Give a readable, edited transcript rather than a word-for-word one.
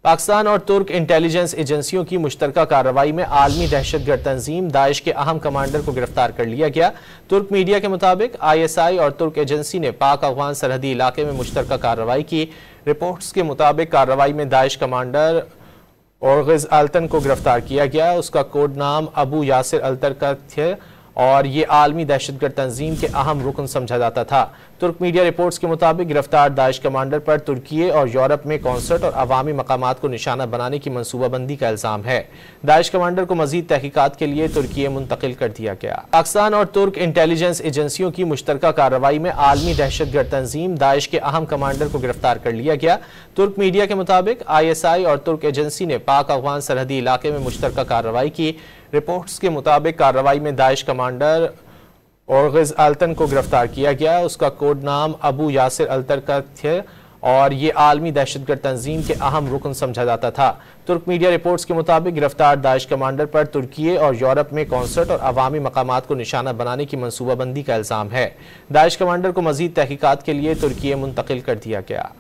पाकिस्तान और तुर्क इंटेलिजेंस एजेंसियों की मुश्तरका कार्रवाई में आलमी दहशतगर्द तंजीम दाइश के अहम कमांडर को गिरफ्तार कर लिया गया। तुर्क मीडिया के मुताबिक ISI और तुर्क एजेंसी ने पाक अफगान सरहदी इलाके में मुश्तरका कार्रवाई की। रिपोर्ट्स के मुताबिक कार्रवाई में दाइश कमांडर ओरगिज अल्तन को गिरफ्तार किया गया। उसका कोड नाम अबू यासिर अल्तर थे और ये आलमी दहशतगर्द तंजीम के अहम रुकन समझा जाता था। तुर्क मीडिया रिपोर्ट्स के मुताबिक गिरफ्तार दाइश कमांडर पर तुर्की और यूरोप में कॉन्सर्ट और अवामी मकामात को निशाना बनाने की मनसूबाबंदी का इल्जाम है। दाइश कमांडर को मजीद तहकीकात के लिए तुर्की मुंतकिल कर दिया गया। पाकिस्तान और तुर्क इंटेलिजेंस एजेंसियों की मुश्तरका कार्रवाई में आलमी दहशतगर्द तंजीम दाइश के अहम कमांडर को गिरफ्तार कर लिया गया। तुर्क मीडिया के मुताबिक ISI और तुर्क एजेंसी ने पाक अफगान सरहदी इलाके में मुश्तरका कार्रवाई की। रिपोर्ट्स के मुताबिक कार्रवाई में दाइश कमांडर ओरगिज अल्तन को गिरफ्तार किया गया। उसका कोड नाम अबू यासिर अल्तर थे और ये आलमी दहशतगर्द तंजीम के अहम रुकन समझा जाता था। तुर्क मीडिया रिपोर्ट्स के मुताबिक गिरफ्तार दाइश कमांडर पर तुर्की और यूरोप में कॉन्सर्ट और अवामी मकामात को निशाना बनाने की मनसूबाबंदी का इल्जाम है। दाइश कमांडर को मजीद तहकीकात के लिए तुर्की मुंतकिल कर दिया गया।